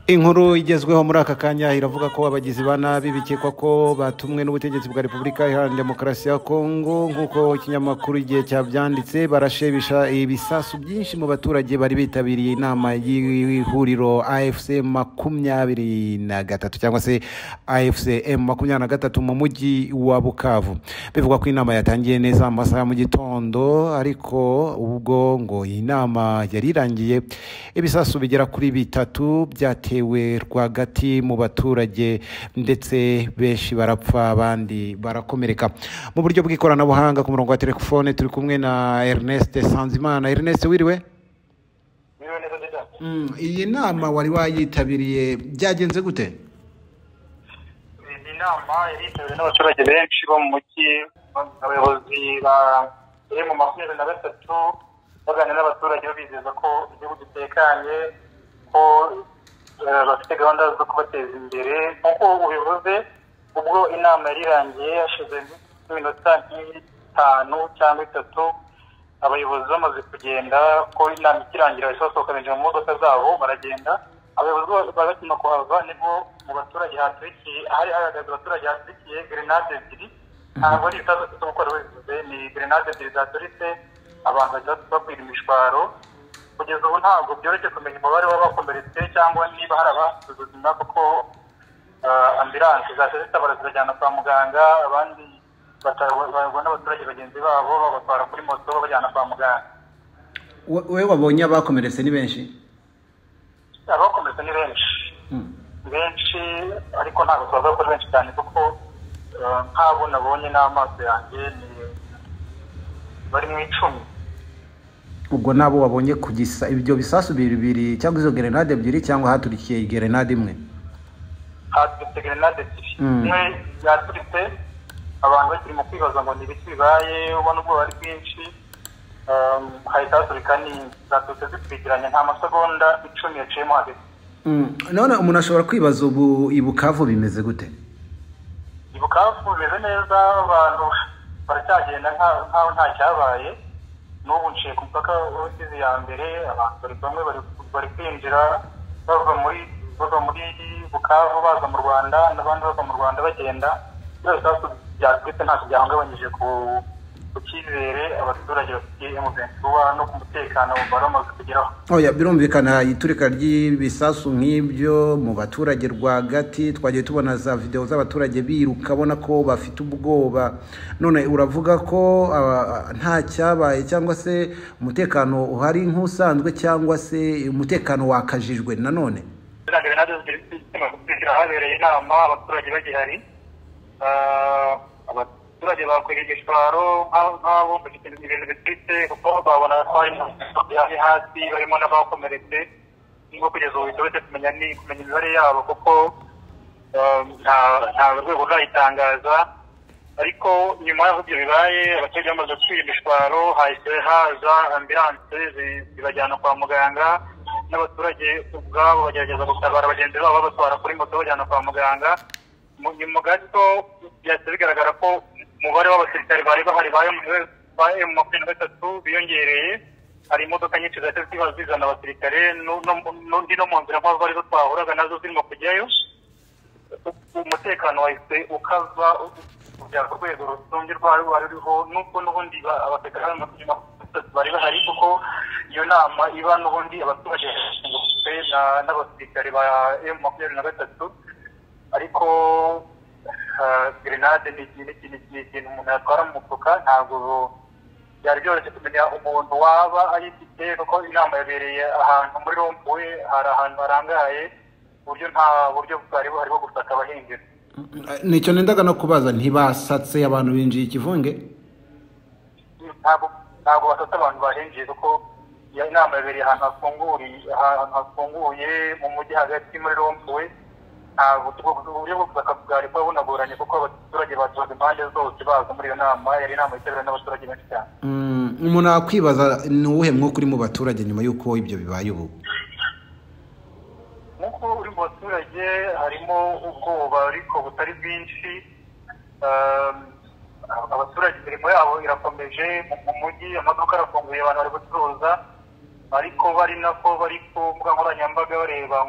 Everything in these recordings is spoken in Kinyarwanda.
Inkuru igezweho muri aka kanya iravuga ko abagizi ba nabi bikekwa ko batumwe n'ubutegetsi bwa Repubulika Iharanira Demokarasi ya Kongo nk'uko ikinyamakuru igihe cyabyanditse barashebisha ibisasu byinshi mu baturage bari bitabiriye inama y'ihuriro AFC 23 cyangwa se AFC M23 mu mujyi wa Bukavu. Bivugwa ko inama yatangiye neza amasaha mu gitondo, ariko ubwo ngo inama yari irangiye ibisasu bigera kuri 3 byate rwagati mu baturage, ndetse benshi barapfa abandi barakomereka. Mu buryo bw'ikoranabuhanga ku murongo wa telefone turi kumwe na Ernest Sanzimana. Ernest, wiriwe? Iyi nama wari wayitabiriye byagenze gute? Iyi nama yaritabiriwe n'abaturage benshi bo mu mujyi, abayobozi ba M23 baganira n'abaturage bizeza ko igihugu gitekanye, ko bafite gahunda zo kubateza imbere. Nk'uko ubivuze, ubwo inama yari irangiye hashize iminota 5 cyangwa 3 abayobozi bamaze kugenda, ko inama ikirangira bahise basohoka binjira mu modoka zabo baragenda. Abayobozi bagakima kuhava nibwo mu baturage haturikiye, hari hahagaze abaturage haturikiye grenade ebyiri. Ntabwo ari ibisasu nk'uko bivuze, ni grenade ebyiri zaturitse, abantu bajya babwira imishwaro. Kugeza ubu ntabwo byoroshye kumenya umubare w'abakomeretse cyangwa niba hari abasize ubuzima, kuko ambulance zahise zitabara zibajyana kwa muganga, abandi batabona n'abaturage bagenzi babo babatwara kuri moto babajyana kwa muganga. Wewe wabonye abakomeretse ni benshi? Abakomeretse ni benshi, ariko ntabwo twavuga ko benshi cyane, kuko nk'abo nabonye n'amaso yanjye bari mu 10. Ubwo nabo wabonye kugisa ibyo bisasu bibiri cyangwa izo grenade ebyiri, cyangwa haturikiye grenade imwe? Haturikiye grenade ebyiri. Imwe yaturitse, abantu bakiri mu kwibaza ngo ni ibiki bibaye, ubona ubwo bari bwinshi. Hahita haturika zaturutse zikurikiranye, nta masegonda 10 yaciyemo hagati. None umuntu ashobora kwibaza ubu i Bukavu bimeze gute? I Bukavu bimeze neza, abantu baracyagenda nkaho nta cyabaye. N'ubu nciye ku mupaka w'Isizi ya mbere, abantu bamwe bari kwinjira bava muri Bukavu baza mu Rwanda, n'abandi bava mu Rwanda bagenda. Ibisasu byatwite ntacyo byahungabanyije ku cyizere abaturage bafitiye M23 no ku mutekano baramaze kugeraho. Oya, birumvikana iturika ry'ibisasu nk'ibyo mu baturage rwagati. Twagiye tubona za video z'abaturage biruka bona ko bafite ubwoba. None uravuga ko nta cyabaye, cyangwa se umutekano uhari nk'usanzwe, cyangwa se umutekano wakajijwe nanone? Habereye inama, abaturage bagihari, abaturage bakwiriye ishwaro nk'abo bafite ibintu bitwite, kuko babona ko hari hasi barimo n'abakomeretse. Nubwo kugeza ubu bitoroshye kumenya imibare yabo, kuko nta rwego rurayitangaza. Ariko nyuma y'aho ibyo bibaye, abaturage bamaze kwira imishwaro, hahise haza ambulance zibajyana kwa muganga, n'abaturage ubwabo bagerageza gutabara bagenzi babo babatwara kuri moto bajyana kwa muganga. Nyuma gato byahise bigaragara ko umubare w'abasirikare bari bahari ba M23 biyongereye. Hari imodoka nyinshi zahise zizana abasirikare, n'undi no mu nzira nk'aho bari twahuraga nazo zirimo kujyayo. Umutekano wahise ukaza kujya ku rwego rusumbye rwari ruriho, n'ubwo n'ubundi abasirikare bari bahari, kuko iyo nama iba n'ubundi abaturage n'abasirikare ba M23. Ariko grenade ni ikintu umuntu yatwara mu mufuka, ntabwo byari byoroshye kumenya umuntu waba ayifite, kuko inama yabereye ahantu muri Rompuwe, hari ahantu harangaye, uburyo nta buryo bwari buhari bwo gusaka abahingira. Nicyo nendaga no kubaza, ntibasatse abantu binjiye ikivunge? Ntabwo basatse abantu bahinjiye, kuko inama yabereye ahantu hafunguye mu mujyi hagati muri Rompuwe. Uburyo bwo gusaka bwari bunagoranye, kuko abaturage batubaga impande zose baza muri iyo nama. Yari inama yitabiriwe n'abaturage benshi cyane. Umuntu akwibaza ni uwuhe mwuka uri mu baturage nyuma y'uko ibyo bibaye ubu? Nk'uko uri mu baturage harimo ubwoba, ariko butari bwinshi. Abaturage imirimo yabo irakomeje mu mujyi, amaduka arafunguye, abantu bari gucuruza, ariko bari nako bari ku mbuga nkoranyambaga bareba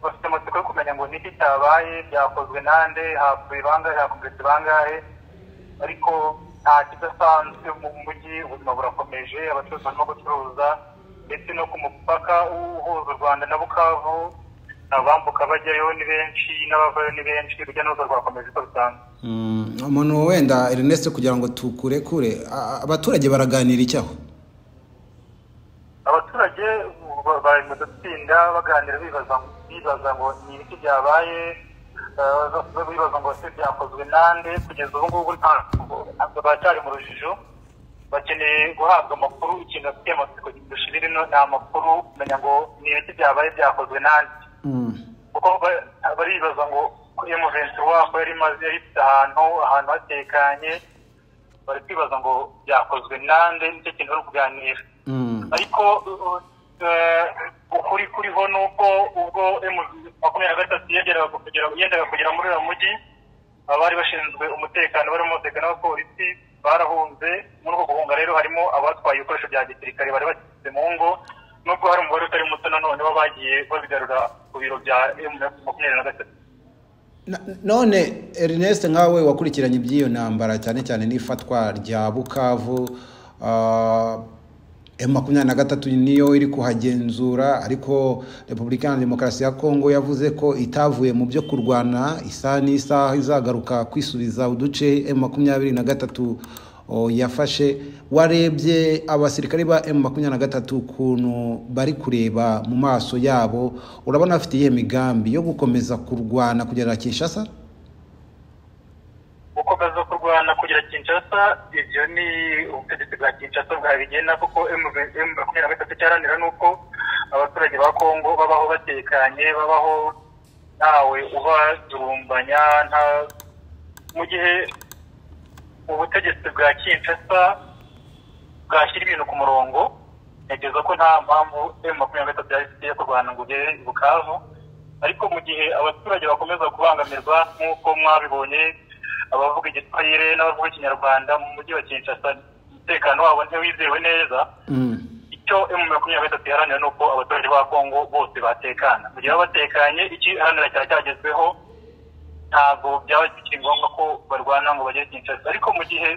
bafite amatsiko yo kumenya ngo niki cyabaye, byakozwe nande, hapfuye bangahe, hakomeretse bangahe, ariko nta kidasanzwe mu mujyi. Ubuzima burakomeje, abacuruzi barimo gucuruza, ndetse no ku mupaka uhuza u Rwanda na Bukavu abambuka bajyayo ni benshi n'abavayo ni benshi, urujya n'uruza rwakomeje uko bisanzwe. Umuntu wenda Ernest, kugira ngo tukurekure, abaturage baraganira icyaho? Abaturage bari mu dutsinda baganira bibaza ngo ni ibiki byabaye, bibaza ngo se byakozwe nande. Kugeza ubu ngubu ntabwo bacyari mu rujijo, bakeneye guhabwa amakuru. Ikintu afite amatsiko gishirira ino ni amakuru, kumenya ngo ni ibiki byabaye, byakozwe nande. Kuko baribaza ngo M23 wako yari ifite ahantu hatekanye, bari kwibaza ngo byakozwe nande, nicyo kintu bari kuganira. Ariko ukuri kuriho nuko ubwo M23 yendaga kugera muri uyu mujyi, abari bashinzwe umutekano barimo umutekano w'abapolisi barahunze. Muri uko guhunga rero harimo abatwaye ibikoresho bya gisirikare bari bashyize mu ngo, nubwo hari umubare utari muto nanone bagiye babigarura ku biro bya M23. None Ernest, nkawe wakurikiranye iby'iyo ntambara cyane cyane n'ifatwa rya Bukavu, M23 niyo iri kuhagenzura, ariko Repubulika ya Demokarasi ya Kongo yavuze ko itavuye mu byo kurwana, isaha n'isaha izagaruka kwisubiza uduce M23 yafashe. Warebye abasirikare ba M23 ukuntu bari kureba mu maso yabo, urabona bafite iyihe migambi yo gukomeza kurwana kugera Kinshasa? Gukomeza kurwana kugera Kinshasa, ibyo ni ubutegetsi bwa Kinshasa bwabigena, kuko M23 cyaranira nuko abaturage ba Kongo babaho batekanye, babaho ntawe ubadurumbanya. Mu gihe ubutegetsi bwa Kinshasa bwashyira ibintu ku murongo, ntekereza ko nta mpamvu M23 yari kurwana ngo ugere i Bukavu. Ariko mu gihe abaturage bakomeza kubangamirwa nk'uko mwabibonye, abavuga igiswahili n'abavuga ikinyarwanda mu mujyi wa Kinshasa, umutekano wabo ntiwizewe neza. Icyo M23 iharanira ni uko abaturage ba Kongo bose batekana. Mu gihe batekanye, ikiharanira cyagezweho, ntabwo byaba bikiri ngombwa ko barwana ngo bagere Kinshasa. Ariko mu gihe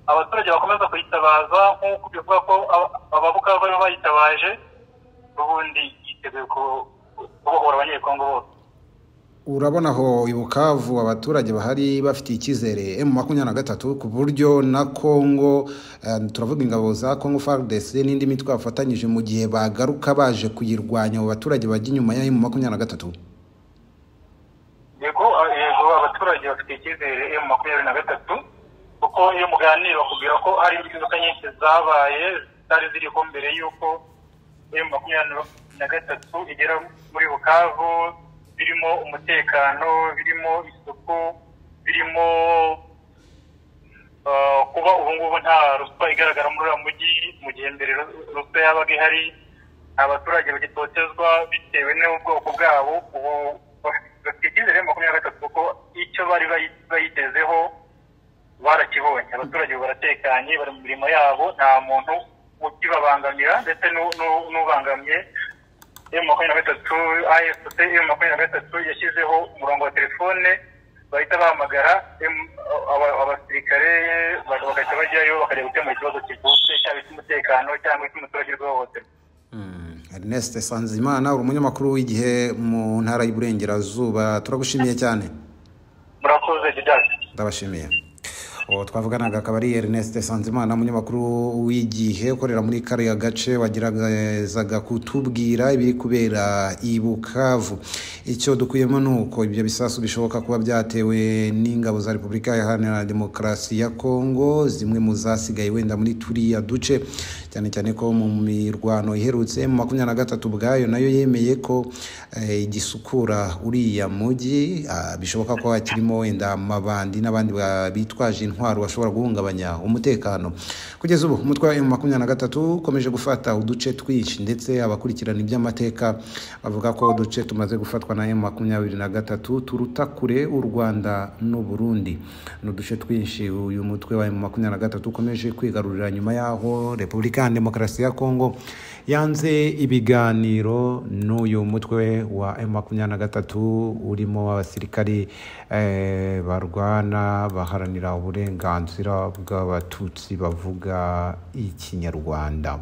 abaturage bakomeza kuyitabaza nk'uko bivuga ko ababuka bari bayitabaje, ubundi yiteguye kubohora abanyekongo bose. Urabona aho i Bukavu abaturage bahari bafite icyizere M23 ku buryo na Kongo, turavuga ingabo za Kongo FARDC n'indi mitwe bafatanyije, mu gihe bagaruka baje kuyirwanya abo baturage bajya inyuma ya M23? Yego, abaturage bafite icyizere M23, kuko iyo muganira bakubwira ko hari impinduka nyinshi zabaye zitari ziriho mbere y'uko M23 igera muri Bukavu, birimo umutekano, birimo isuku, birimo kuba ubu ngubu nta ruswa igaragara muri uyu mujyi, mu gihe mbere ruswa yabaga ihari. Abaturage bagitotezwa bitewe n'ubwoko bwabo. Ubu bafite icyizere M23 kuko icyo bari bayitezeho barakibonye. Abaturage baratekanye, bari mu mirimo yabo, nta muntu ukibabangamira, ndetse n'ubangamye. M23 yashyizeho umurongo wa telefone bahita bahamagara abasirikare, bagahita bajyayo bakajya gukemura ikibazo kivutse, cyaba icy'umutekano cyangwa icy'umuturage urwahohoterwa. Ernest Sanzimana, uri umunyamakuru w'Igihe mu ntara y'Iburengerazuba, turagushimiye cyane. Murakoze Didas. Ndabashimiye. Twavuganaga akaba ari Ernest Sanzimana, umunyamakuru w'Igihe ukorera muri kariya gace, wageragezaga kutubwira ibiri kubera i Bukavu. Icyo dukuyemo nuko ibyo bisasu bishoboka kuba byatewe n'ingabo za Repubulika Iharanira Demokarasi ya Kongo, zimwe mu zasigaye wenda muri turiya duce, cyane cyane ko mu mirwano iherutse M23 ubwayo nayo yemeye ko igisukura uriya mujyi, bishoboka ko hakirimo wenda amabandi n'abandi bitwaje intwaro bashobora guhungabanya umutekano. Kugeza ubu umutwe wa M23 ukomeje gufata uduce twinshi, ndetse abakurikirana iby'amateka bavuga ko uduce tumaze gufatwa na M23 turuta kure u Rwanda n'u Burundi. N'uduce twinshi uyu mutwe wa M23 ukomeje kwigarurira nyuma yaho Repubulika ya Demokarasi ya Kongo yanze ibiganiro n'uyu mutwe wa M23 urimo abasirikari barwana baharanira uburenganzira bw'abatutsi bavuga ikinyarwanda.